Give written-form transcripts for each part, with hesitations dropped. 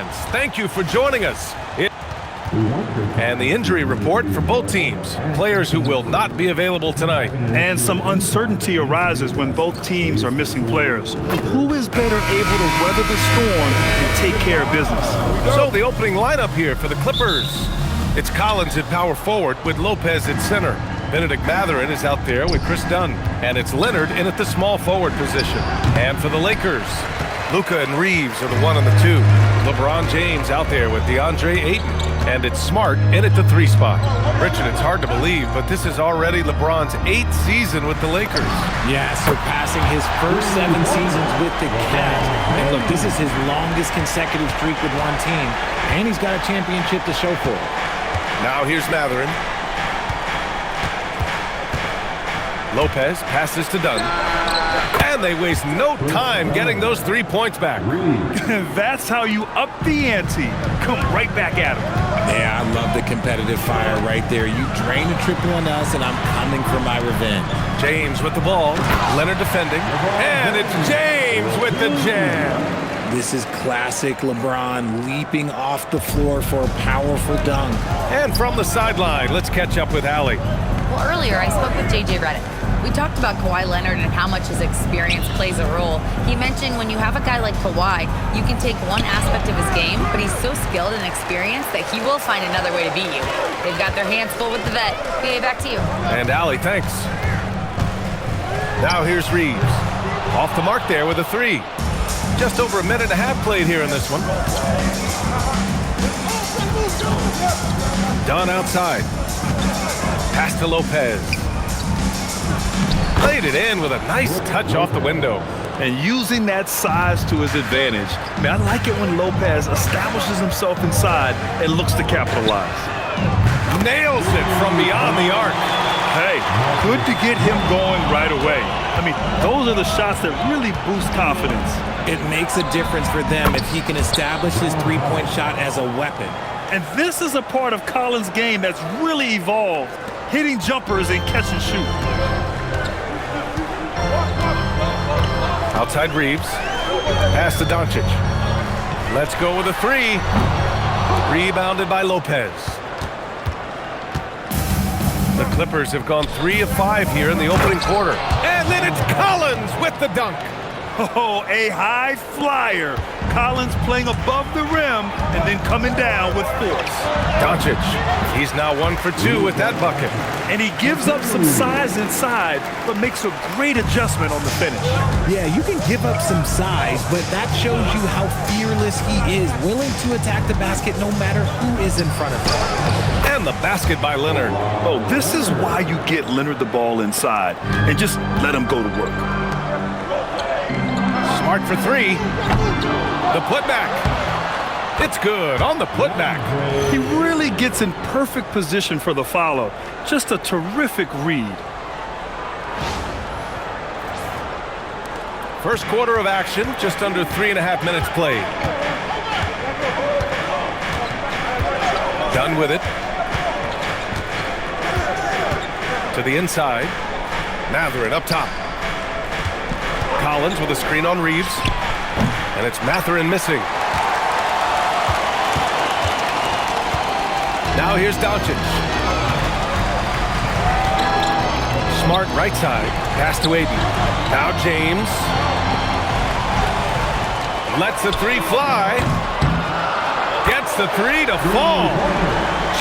fans, thank you for joining us. And the injury report for both teams. Players who will not be available tonight. And some uncertainty arises when both teams are missing players. Who is better able to weather the storm and take care of business? So the opening lineup here for the Clippers. It's Collins at power forward with Lopez at center. Benedict Mathurin is out there with Chris Dunn. And it's Leonard in at the small forward position. And for the Lakers, Luka and Reeves are the 1 and the 2. LeBron James out there with DeAndre Ayton. And it's Smart in at the 3 spot. Richard, it's hard to believe, but this is already LeBron's 8th season with the Lakers. Yeah, surpassing his first 7 seasons with the Cavs. And look, this is his longest consecutive streak with one team. And he's got a championship to show for it. Now here's Mathurin. Lopez passes to Dunn. And they waste no time getting those 3 points back. That's how you up the ante. Come right back at him. Yeah, I love the competitive fire right there. You drain a triple on us, and I'm coming for my revenge. James with the ball. Leonard defending. And it's James with the jam. This is classic LeBron leaping off the floor for a powerful dunk. And from the sideline, let's catch up with Allie. Well, earlier I spoke with J.J. Redick. We talked about Kawhi Leonard and how much his experience plays a role. He mentioned when you have a guy like Kawhi, you can take one aspect of his game, but he's so skilled and experienced that he will find another way to beat you. They've got their hands full with the vet. BA, back to you. And Allie, thanks. Now here's Reeves. Off the mark there with a 3. Just over a minute and a half played here in this one. Dunn outside. Pass to Lopez. Played it in with a nice touch off the window. And using that size to his advantage. I like it when Lopez establishes himself inside and looks to capitalize. Nails it from beyond the arc. Hey, good to get him going right away. I mean, those are the shots that really boost confidence. It makes a difference for them if he can establish his three-point shot as a weapon. And this is a part of Collins' game that's really evolved, hitting jumpers and catch and shoot. Outside Reeves. Pass to Doncic. Let's go with a 3. Rebounded by Lopez. The Clippers have gone 3 of 5 here in the opening quarter. And then it's Collins with the dunk. Oh, a high flyer. Collins playing above the rim and then coming down with force. Doncic, he's now 1 for 2 with that bucket. And he gives up some size inside, but makes a great adjustment on the finish. Yeah, you can give up some size, but that shows you how fearless he is, willing to attack the basket no matter who is in front of him. And the basket by Leonard. Oh, this is why you get Leonard the ball inside and just let him go to work. Smart for 3. The putback. It's good on the putback. He really gets in perfect position for the follow. Just a terrific read. First quarter of action, just under 3.5 minutes played. Done with it. To the inside. Mathurin up top. Collins with a screen on Reeves. And it's Mathurin missing. Now here's Doncic. Smart right side. Pass to Ayton. Now James. Lets the 3 fly. Gets the 3 to fall.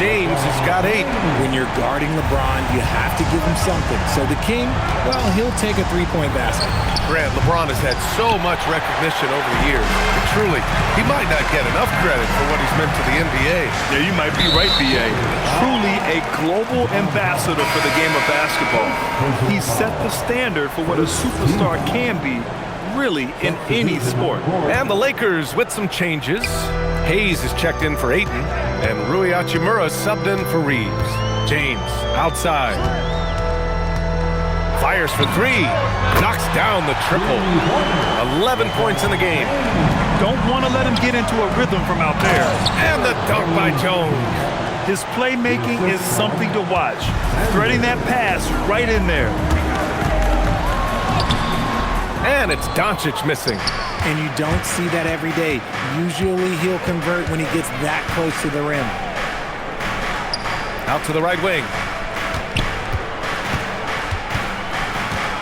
James has got 8. When you're guarding LeBron, you have to give him something. So the King, well, he'll take a three-point basket. Grant, LeBron has had so much recognition over the years. But truly, he might not get enough credit for what he's meant to the NBA. Yeah, you might be right, B.A. Truly a global ambassador for the game of basketball. He set the standard for what a superstar can be, really, in any sport. And the Lakers with some changes. Hayes is checked in for Ayton, and Rui Hachimura subbed in for Reeves. James outside. Fires for 3. Knocks down the triple. 11 points in the game. Don't want to let him get into a rhythm from out there. And the dunk by Jones. His playmaking is something to watch. Threading that pass right in there. And it's Doncic missing. And you don't see that every day. Usually he'll convert when he gets that close to the rim. Out to the right wing.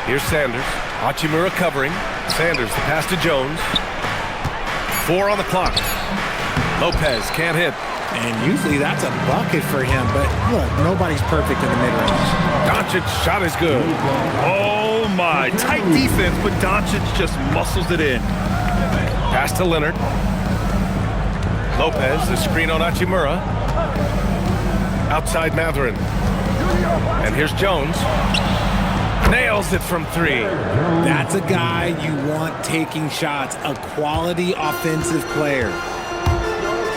Here's Sanders. Hachimura covering. Sanders, the pass to Jones. 4 on the clock. Lopez can't hit. And usually that's a bucket for him, but look, nobody's perfect in the mid-range. Doncic shot is good. Oh my, tight defense, but Doncic just muscles it in. Pass to Leonard. Lopez, the screen on Hachimura. Outside Mathurin. And here's Jones. Nails it from 3. That's a guy you want taking shots, a quality offensive player.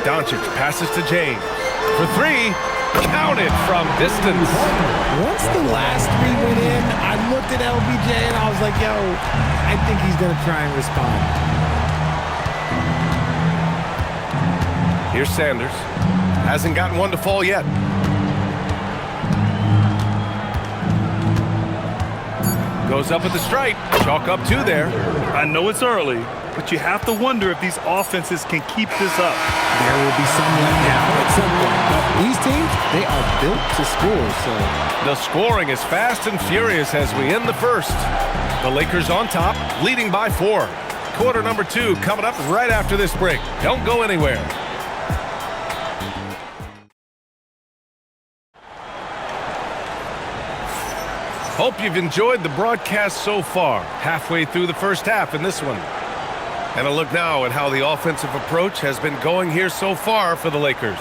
Doncic passes to James. For 3. Counted from distance. Once the last 3 went in, I looked at LBJ and I was like, yo, I think he's going to try and respond. Here's Sanders. Hasn't gotten one to fall yet. Goes up at the stripe. Chalk up 2 there. I know it's early, but you have to wonder if these offenses can keep this up. There will be some letdown at some point, but these teams, they are built to score, so. The scoring is fast and furious as we end the first. The Lakers on top, leading by 4. Quarter number 2 coming up right after this break. Don't go anywhere. Hope you've enjoyed the broadcast so far. Halfway through the first half in this one. And a look now at how the offensive approach has been going here so far for the Lakers.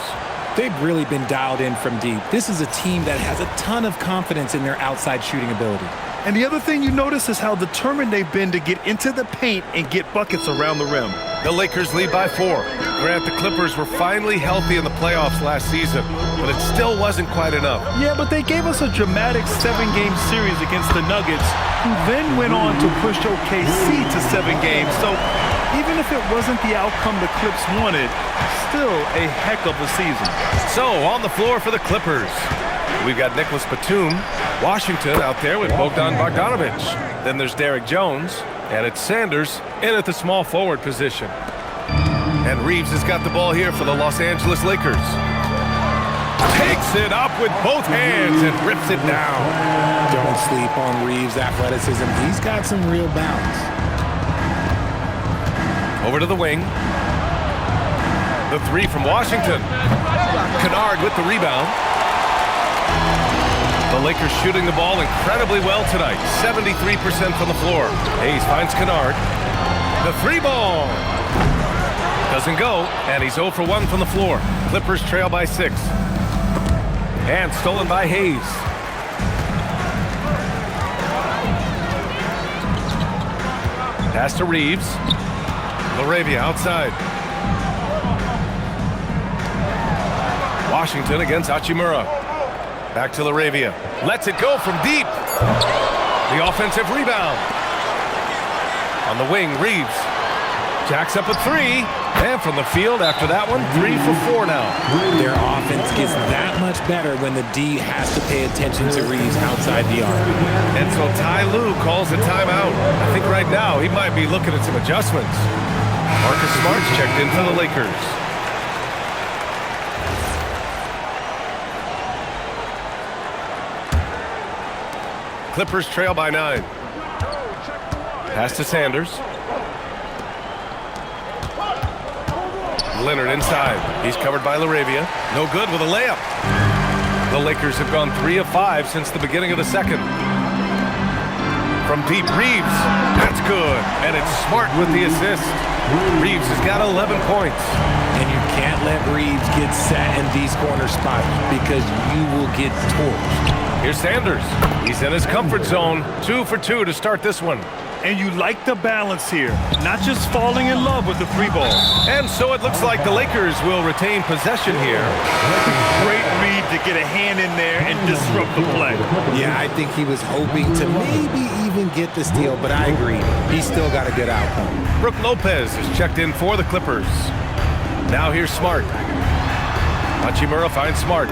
They've really been dialed in from deep. This is a team that has a ton of confidence in their outside shooting ability. And the other thing you notice is how determined they've been to get into the paint and get buckets around the rim. The Lakers lead by 4. Grant, the Clippers were finally healthy in the playoffs last season, but it still wasn't quite enough. Yeah, but they gave us a dramatic 7-game series against the Nuggets, who then went on to push OKC to 7 games. So even if it wasn't the outcome the Clips wanted, still a heck of a season. So on the floor for the Clippers, we've got Nicholas Batum, Washington out there with Bogdan Bogdanovic. Then there's Derek Jones, and it's Sanders in at the small forward position. And Reeves has got the ball here for the Los Angeles Lakers. Takes it up with both hands and rips it down. Don't sleep on Reeves' athleticism. He's got some real bounce. Over to the wing. The 3 from Washington. Kennard with the rebound. The Lakers shooting the ball incredibly well tonight. 73% from the floor. Hayes finds Kennard. The 3 ball. Doesn't go, and he's 0 for 1 from the floor. Clippers trail by 6. And stolen by Hayes. Pass to Reeves. LaRavia outside. Washington against Hachimura. Back to LaRavia. Lets it go from deep. The offensive rebound. On the wing, Reeves. Jacks up a 3. And from the field after that one, 3 for 4 now. Their offense gets that much better when the D has to pay attention to Reeves outside the arc. And so Ty Lue calls a timeout. I think right now he might be looking at some adjustments. Marcus Smart's checked in for the Lakers. Clippers trail by 9. Pass to Sanders. Leonard inside. He's covered by LaRavia. No good with a layup. The Lakers have gone 3 of 5 since the beginning of the second. From deep, Reeves. That's good. And it's Smart with the assist. Reeves has got 11 points. And you can't let Reeves get set in these corner spots because you will get torched. Here's Sanders. He's in his comfort zone. 2 for 2 to start this one. And you like the balance here, not just falling in love with the 3 ball. And so it looks like the Lakers will retain possession here. Great read to get a hand in there and disrupt the play. Yeah, I think he was hoping to maybe even get the steal, but I agree. He's still got a good outcome. Brook Lopez is checked in for the Clippers. Now here's Smart. Hachimura finds Smart.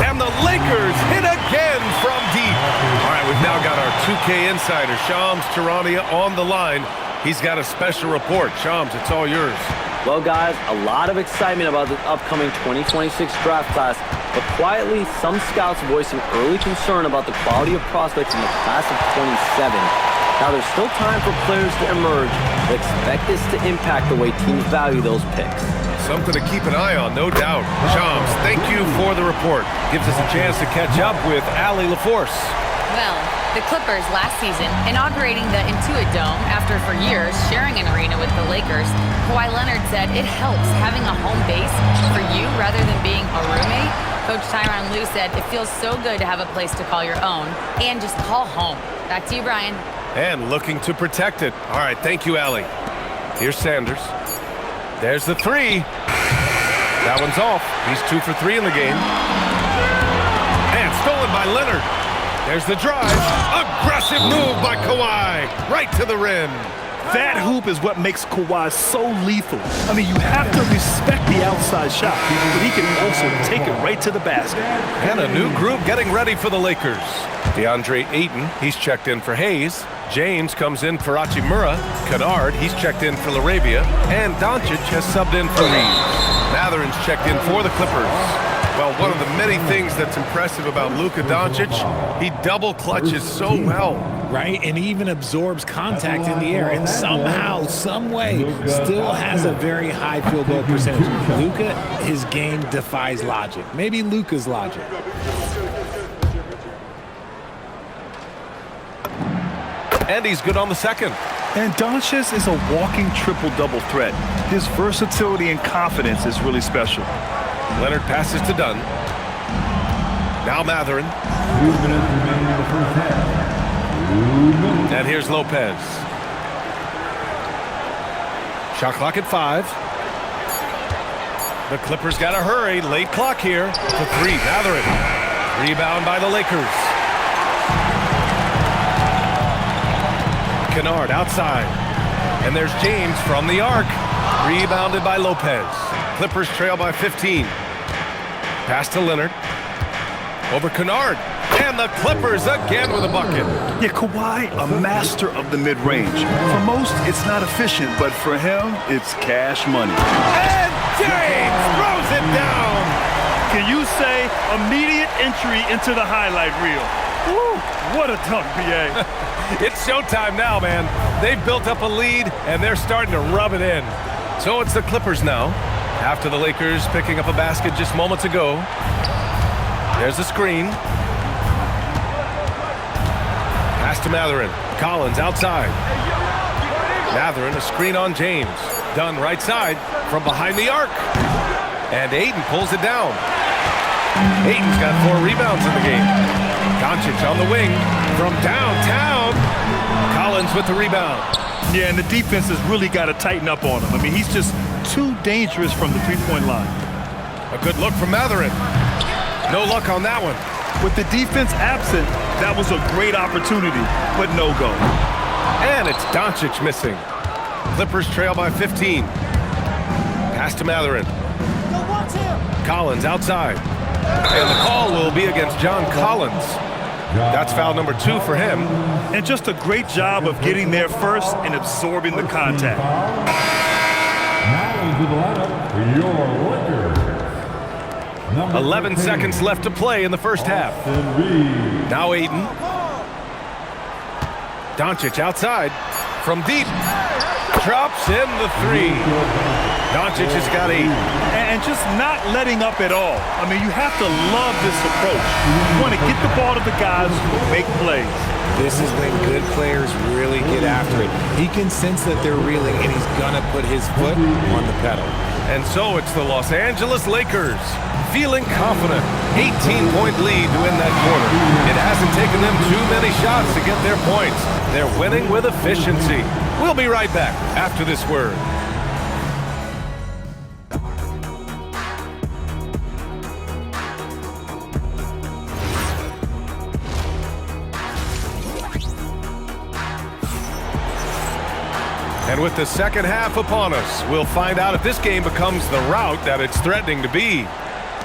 And the Lakers hit again from deep. All right, we've now got our 2K insider, Shams Charania, on the line. He's got a special report. Shams, it's all yours. Well, guys, a lot of excitement about the upcoming 2026 draft class, but quietly, some scouts voicing early concern about the quality of prospects in the class of 27. Now, there's still time for players to emerge, but expect this to impact the way teams value those picks. Something to keep an eye on, no doubt. Shams, thank you for the report. Gives us a chance to catch up with Allie LaForce. Well, the Clippers last season, inaugurating the Intuit Dome after for years sharing an arena with the Lakers, Kawhi Leonard said it helps having a home base for you rather than being a roommate. Coach Tyronn Lue said it feels so good to have a place to call your own and just call home. Back to you, Brian. And looking to protect it. All right, thank you, Allie. Here's Sanders. There's the three. That one's off. He's 2 for 3 in the game. And stolen by Leonard. There's the drive. Aggressive move by Kawhi. Right to the rim. That hoop is what makes Kawhi so lethal. I mean, you have to respect the outside shot, but he can also take it right to the basket. And a new group getting ready for the Lakers. DeAndre Ayton, he's checked in for Hayes. James comes in for Hachimura. Kennard, he's checked in for LaRavia. And Doncic has subbed in for Reeves. Mathurin's checked in for the Clippers. Well, one of the many things that's impressive about Luka Doncic, he double clutches so well. Right, and even absorbs contact in the air, and somehow, some way, still has a very high field goal percentage. Luka, his game defies logic. Maybe Luka's logic. And he's good on the second. And Doncic is a walking triple-double threat. His versatility and confidence is really special. Leonard passes to Dunn. Now Mathurin. 2 minutes remaining in the first half. And here's Lopez. Shot clock at 5. The Clippers got to hurry. Late clock here. To 3. Mathurin. Rebound by the Lakers. Kennard outside. And there's James from the arc. Rebounded by Lopez. Clippers trail by 15. Pass to Leonard. Over Kennard. And the Clippers again with a bucket. Yeah, Kawhi, a master of the mid-range. For most, it's not efficient, but for him, it's cash money. And James throws it down. Can you say immediate entry into the highlight reel? Woo, what a dunk, B.A. It's showtime now, man. They've built up a lead, and they're starting to rub it in. So it's the Clippers now, after the Lakers picking up a basket just moments ago. There's the screen. Pass to Mathurin. Collins outside. Mathurin, a screen on James. Dunn right side from behind the arc. And Ayton pulls it down. Ayton's got 4 rebounds in the game. Doncic on the wing from downtown. Collins with the rebound. Yeah, and the defense has really got to tighten up on him. I mean, he's just too dangerous from the three-point line. A good look from Mathurin. No luck on that one. With the defense absent, that was a great opportunity, but no go. And it's Doncic missing. Clippers trail by 15. Pass to Mathurin. Collins outside. And the call will be against John Collins. That's foul number 2 for him. And just a great job of getting there first and absorbing the contact. Now into the lineup for your Lakers. 11 seconds left to play in the first half. Now Ayton. Doncic outside from deep. Drops in the 3. Doncic has got 8. And just not letting up at all. I mean, you have to love this approach. You want to get the ball to the guys who make plays. This is when good players really get after it. He can sense that they're reeling, and he's going to put his foot on the pedal. And so it's the Los Angeles Lakers feeling confident. 18-point lead to win that quarter. It hasn't taken them too many shots to get their points. They're winning with efficiency. We'll be right back after this word. And with the second half upon us, we'll find out if this game becomes the rout that it's threatening to be.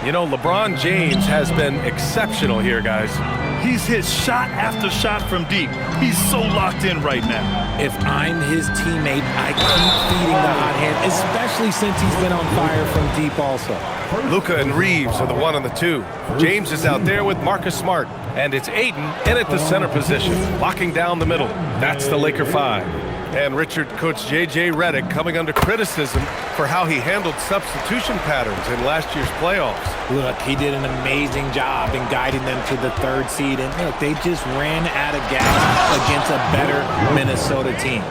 You know, LeBron James has been exceptional here, guys. He's hit shot after shot from deep. He's so locked in right now. If I'm his teammate, I keep feeding the hot hand, especially since he's been on fire from deep also. Luka and Reeves are the 1 and the 2. James is out there with Marcus Smart. And it's Ayton in at the center position, locking down the middle. That's the Laker 5. And Richard, Coach J.J. Redick coming under criticism for how he handled substitution patterns in last year's playoffs. Look, he did an amazing job in guiding them to the 3rd seed. And look, they just ran out of gas against a better Minnesota team.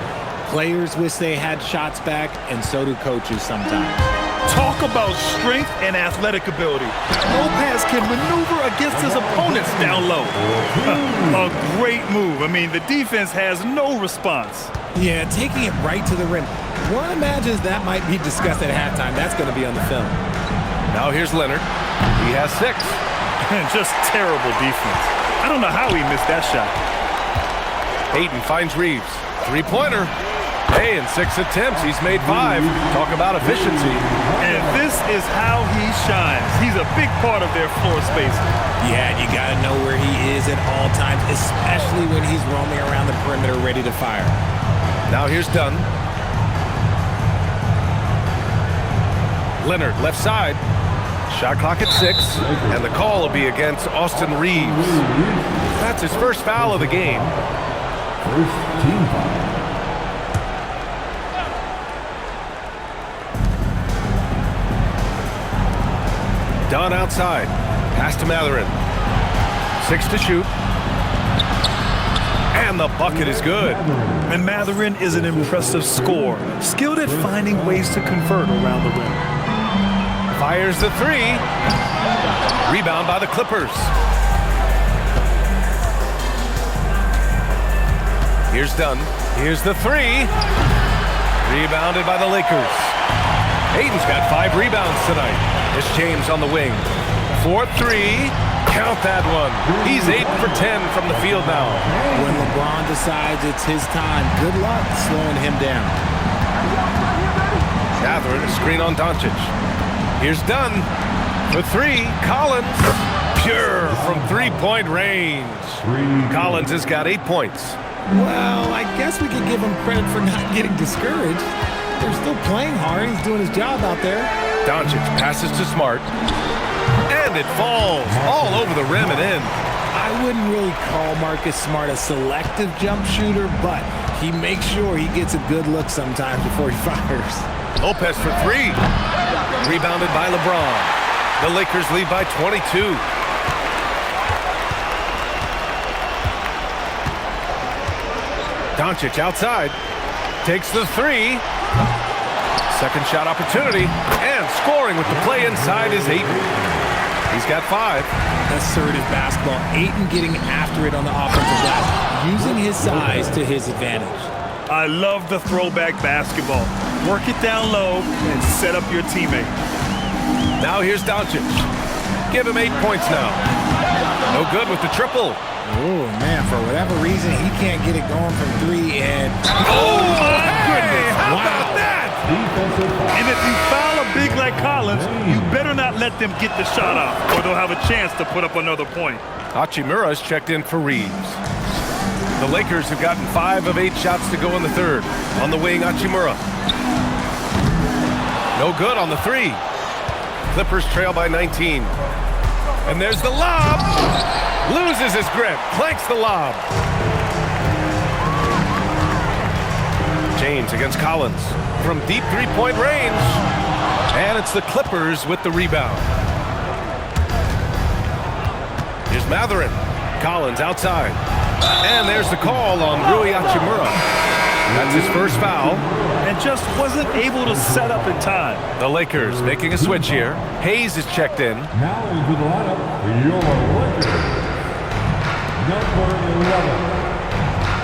Players wish they had shots back, and so do coaches sometimes. Talk about strength and athletic ability. Lopez can maneuver against his opponents down low. A great move. I mean, the defense has no response. Yeah, taking it right to the rim. One imagines that might be discussed at halftime. That's going to be on the film. Now here's Leonard. He has 6. Just terrible defense. I don't know how he missed that shot. Ayton finds Reeves. 3-pointer. Hey, in 6 attempts, he's made 5. Talk about efficiency. And this is how he shines. He's a big part of their floor space. Yeah, you got to know where he is at all times, especially when he's roaming around the perimeter ready to fire. Now here's Dunn. Leonard, left side. Shot clock at 6, and the call will be against Austin Reeves. That's his first foul of the game. First team foul. Dunn outside. Pass to Mathurin. 6 to shoot. And the bucket is good. And Mathurin is an impressive scorer, skilled at finding ways to convert around the rim. Fires the 3. Rebound by the Clippers. Here's Dunn. Here's the 3. Rebounded by the Lakers. Ayton's got 5 rebounds tonight. It's James on the wing. 4-3. Count that one. He's 8 for 10 from the field now. When LeBron decides it's his time, good luck slowing him down. Mathurin, a screen on Doncic. Here's Dunn. For 3. Collins. Pure from 3-point range. Collins has got 8 points. Well, I guess we could give him credit for not getting discouraged. They're still playing hard. He's doing his job out there. Doncic passes to Smart. And it falls all over the rim and in. I wouldn't really call Marcus Smart a selective jump shooter, but he makes sure he gets a good look sometimes before he fires. Lopez for 3. Rebounded by LeBron. The Lakers lead by 22. Doncic outside. Takes the 3. Second shot opportunity. And scoring with the play inside is Ayton. He's got 5. Assertive basketball. Ayton getting after it on the offensive glass, using his size to his advantage. I love the throwback basketball. Work it down low and set up your teammate. Now here's Doncic. Give him 8 points now. No good with the triple. Oh, man, for whatever reason, he can't get it going from 3, and... Oh, my goodness! How about that? And if you foul a big like Collins, you better not let them get the shot off, or they'll have a chance to put up another point. Hachimura's checked in for Reeves. The Lakers have gotten 5 of 8 shots to go in the third. On the wing, Hachimura. No good on the 3. Clippers trail by 19. And there's the lob. Loses his grip. Clanks the lob. James against Collins from deep 3-point range. And it's the Clippers with the rebound. Here's Mathurin. Collins outside. And there's the call on Rui Hachimura. That's his first foul. And just wasn't able to set up in time. The Lakers making a switch here. Hayes is checked in. Now into the lineup for your Lakers. Number 11,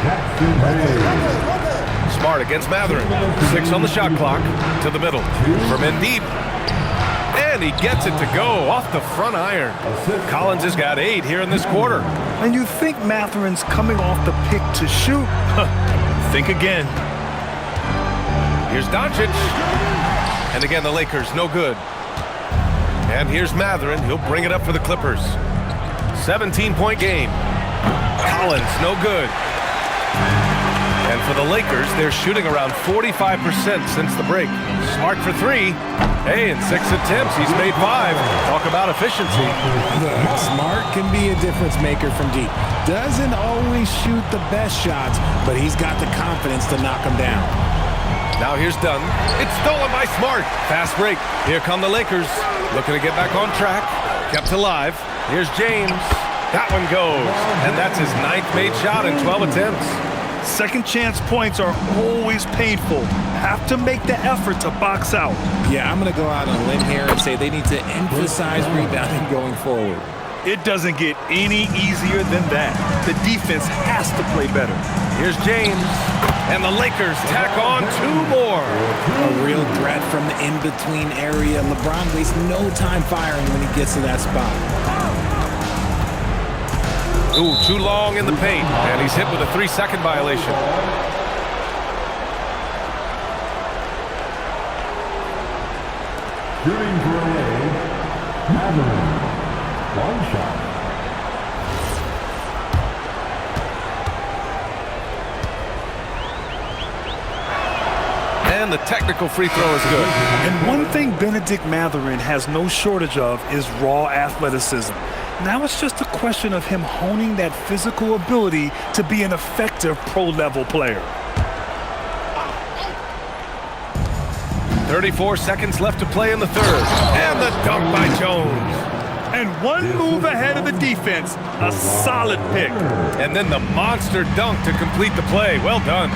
Jackson Hayes. Smart against Mathurin. 6 on the shot clock. To the middle. From in deep. And he gets it to go off the front iron. Collins has got 8 here in this quarter. And you think Mathurin's coming off the pick to shoot? Think again. Here's Doncic. And again, the Lakers, no good. And here's Matherin. He'll bring it up for the Clippers. 17-point game. Collins, no good. And for the Lakers, they're shooting around 45% since the break. Smart for three. Hey, in 6 attempts, he's made 5. Talk about efficiency. Look, Smart can be a difference maker from deep. Doesn't always shoot the best shots, but he's got the confidence to knock them down. Now here's Dunn. It's stolen by Smart. Fast break. Here come the Lakers. Looking to get back on track. Kept alive. Here's James. That one goes. And that's his 9th made shot in 12 attempts. Second chance points are always painful. Have to make the effort to box out. Yeah, I'm going to go out on a limb here and say they need to emphasize rebounding going forward. It doesn't get any easier than that. The defense has to play better. Here's James. And the Lakers tack on 2 more. A real threat from the in-between area. LeBron wastes no time firing when he gets to that spot. Ooh, too long in the paint. And he's hit with a 3-second violation. Shooting for LA, Matherin. One shot. And the technical free throw is good. And one thing Benedict Matherin has no shortage of is raw athleticism. Now it's just a question of him honing that physical ability to be an effective pro-level player. 34 seconds left to play in the third. And the dunk by Jones. And one move ahead of the defense, a solid pick. And then the monster dunk to complete the play. Well done.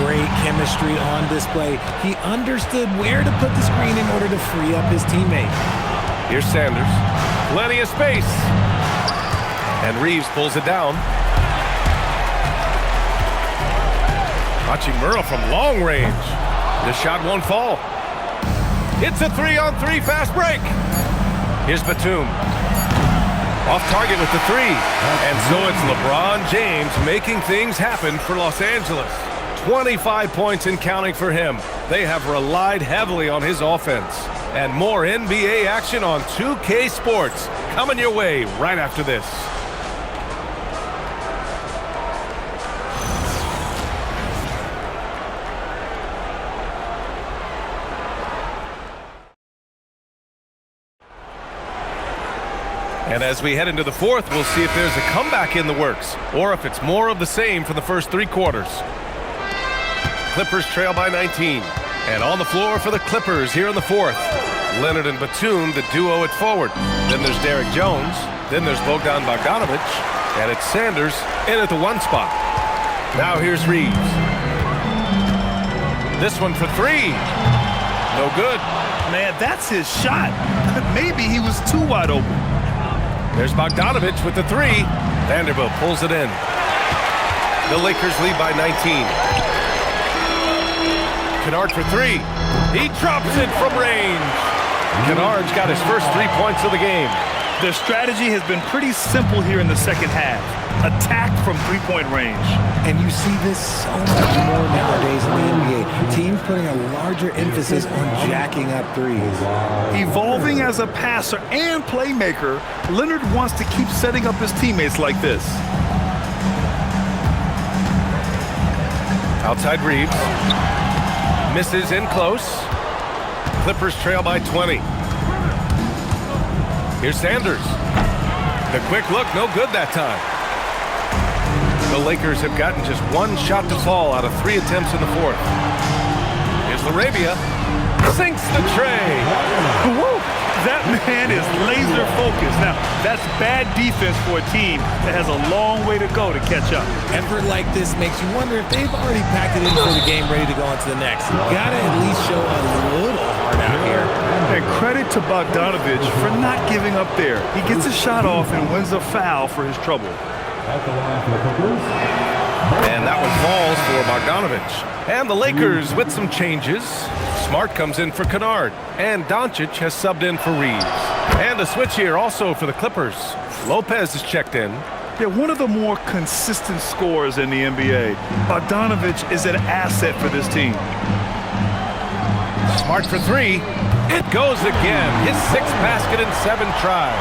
Great chemistry on display. He understood where to put the screen in order to free up his teammate. Here's Sanders. Plenty of space. And Reeves pulls it down. Watching Merle from long range. The shot won't fall. It's a 3-on-3 fast break. Here's Batum. Off target with the 3. And so it's LeBron James making things happen for Los Angeles. 25 points and counting for him. They have relied heavily on his offense. And more NBA action on 2K Sports coming your way right after this. And as we head into the fourth, we'll see if there's a comeback in the works or if it's more of the same for the first 3 quarters. Clippers trail by 19. And on the floor for the Clippers here in the fourth. Leonard and Batum, the duo at forward. Then there's Derek Jones. Then there's Bogdan Bogdanovic. And it's Sanders in at the 1 spot. Now here's Reeves. This one for 3. No good. Man, that's his shot. Maybe he was too wide open. There's Bogdanovic with the 3. Vanderbilt pulls it in. The Lakers lead by 19. Kennard for 3. He drops it from range. Kennard's got his first 3 points of the game. Their strategy has been pretty simple here in the second half. Attack from 3-point range. And you see this so much more nowadays in the NBA. Teams putting a larger emphasis on jacking up threes. Evolving as a passer and playmaker, Leonard wants to keep setting up his teammates like this. Outside Reeves. Misses in close. Clippers trail by 20. Here's Sanders. The quick look, no good that time. The Lakers have gotten just 1 shot to fall out of 3 attempts in the fourth. Here's LaRabia. Sinks the tray. Woo! That man is laser focused. Now, that's bad defense for a team that has a long way to go to catch up. Effort like this makes you wonder if they've already packed it in for the game ready to go on to the next. Gotta at least show a little heart out here. And credit to Bogdanovic for not giving up there. He gets a shot off and wins a foul for his trouble. At the line for the Clippers. And that one falls for Bogdanovic. And the Lakers with some changes. Smart comes in for Kennard. And Doncic has subbed in for Reeves. And a switch here also for the Clippers. Lopez is checked in. They're one of the more consistent scorers in the NBA. Bogdanovic is an asset for this team. Smart for 3. It goes again. His 6th basket in 7 tries.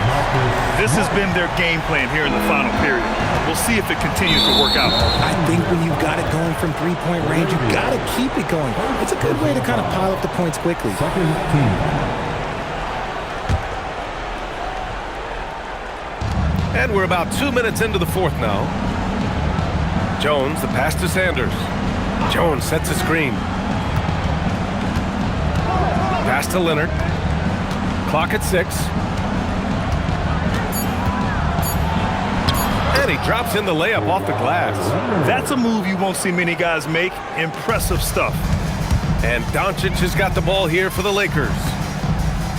This has been their game plan here in the final period. We'll see if it continues to work out. I think when you've got it going from three-point range, you've got to keep it going. It's a good way to kind of pile up the points quickly. Second team. And we're about 2 minutes into the 4th now. Jones, the pass to Sanders. Jones sets a screen. Pass to Leonard. Clock at 6. And he drops in the layup off the glass. That's a move you won't see many guys make. Impressive stuff. And Doncic has got the ball here for the Lakers.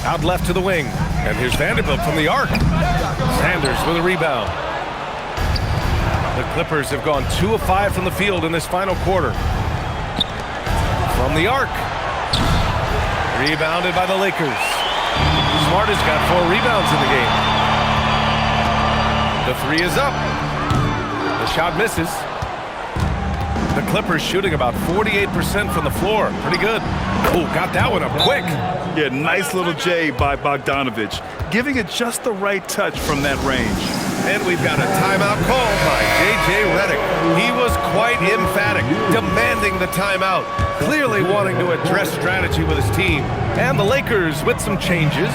Out left to the wing. And here's Vanderbilt from the arc. Sanders with a rebound. The Clippers have gone 2 of 5 from the field in this final quarter. From the arc. Rebounded by the Lakers. Smart has got 4 rebounds in the game. The 3 is up. The shot misses. The Clippers shooting about 48% from the floor. Pretty good. Oh, got that one up quick. Yeah, nice little J by Bogdanovich, giving it just the right touch from that range. And we've got a timeout called by J.J. Redick. He was quite emphatic, demanding the timeout, clearly wanting to address strategy with his team. And the Lakers with some changes.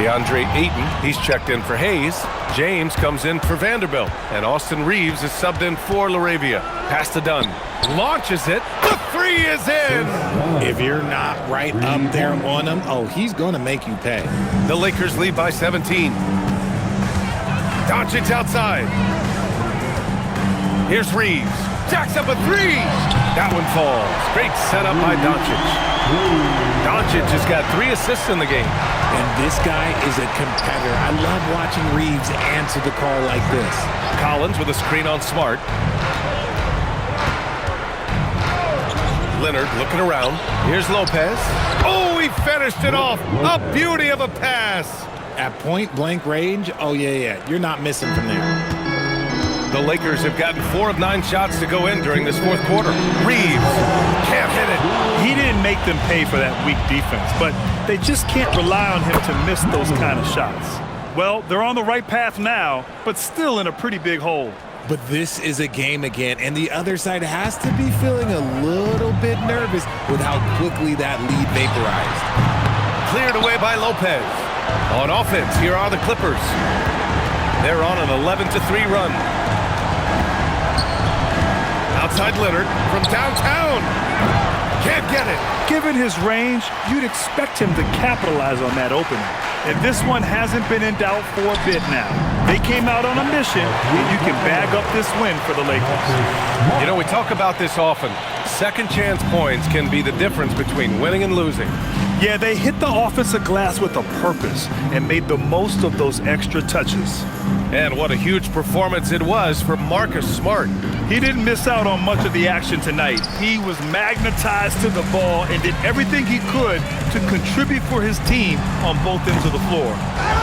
DeAndre Ayton, he's checked in for Hayes. James comes in for Vanderbilt. And Austin Reeves is subbed in for LaRavia. Pass to Dunn. Launches it. The 3 is in. If you're not right up there on him, oh, he's going to make you pay. The Lakers lead by 17. Doncic outside. Here's Reeves. Jacks up a 3. That one falls. Great setup by Doncic. Doncic has got 3 assists in the game. And this guy is a competitor. I love watching Reeves answer the call like this. Collins with a screen on Smart. Leonard looking around. Here's Lopez. Oh, he finished it off. A beauty of a pass. At point-blank range, oh, yeah, you're not missing from there. The Lakers have gotten 4 of 9 shots to go in during this 4th quarter. Reeves can't hit it. He didn't make them pay for that weak defense, but they just can't rely on him to miss those kind of shots. Well, they're on the right path now, but still in a pretty big hole. But this is a game again, and the other side has to be feeling a little bit nervous with how quickly that lead vaporized. Cleared away by Lopez. On offense, here are the Clippers. They're on an 11-3 run. Outside Leonard from downtown. Can't get it. Given his range, you'd expect him to capitalize on that opening. And this one hasn't been in doubt for a bit now. They came out on a mission, and you can bag up this win for the Lakers. You know, we talk about this often. Second chance points can be the difference between winning and losing. Yeah, they hit the offensive glass with a purpose and made the most of those extra touches. And what a huge performance it was for Marcus Smart. He didn't miss out on much of the action tonight. He was magnetized to the ball and did everything he could to contribute for his team on both ends of the floor.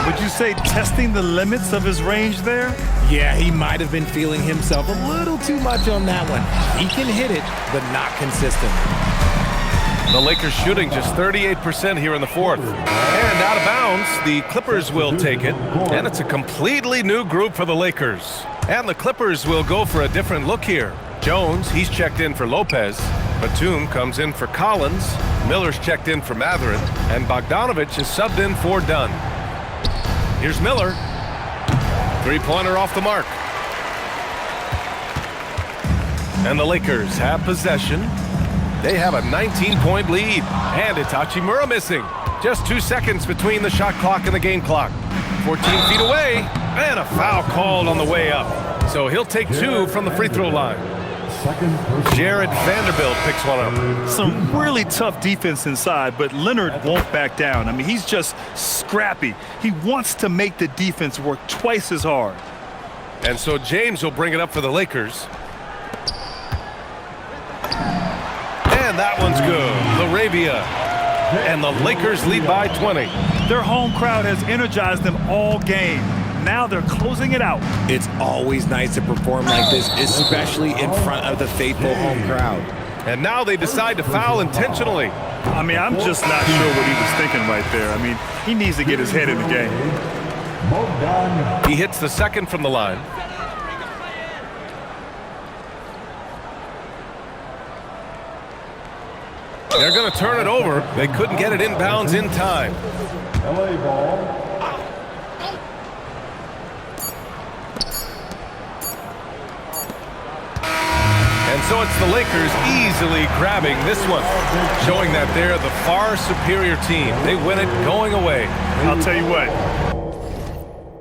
Would you say testing the limits of his range there? Yeah, he might have been feeling himself a little too much on that one. He can hit it, but not consistent. The Lakers shooting just 38% here in the 4th. And out of bounds, the Clippers will take it. And it's a completely new group for the Lakers. And the Clippers will go for a different look here. Jones, he's checked in for Lopez. Batum comes in for Collins. Miller's checked in for Mathurin. And Bogdanovich is subbed in for Dunn. Here's Miller. 3-pointer off the mark. And the Lakers have possession. They have a 19-point lead. And it's Hachimura missing. Just 2 seconds between the shot clock and the game clock. 14 feet away. And a foul called on the way up. So he'll take 2 from the free throw line. Jared Vanderbilt picks one up. Some really tough defense inside, but Leonard won't back down. I mean, he's just scrappy. He wants to make the defense work twice as hard. And so James will bring it up for the Lakers. And that one's good. LaRavia. And the Lakers lead by 20. Their home crowd has energized them all game. Now they're closing it out. It's always nice to perform like this, especially in front of the faithful home crowd. And now they decide to foul intentionally. I mean, I'm just not sure what he was thinking right there. I mean, he needs to get his head in the game. Bogdan. He hits the second from the line. They're going to turn it over. They couldn't get it inbounds in time. LA ball. And so it's the Lakers easily grabbing this one, showing that they're the far superior team. They win it going away. I'll tell you what,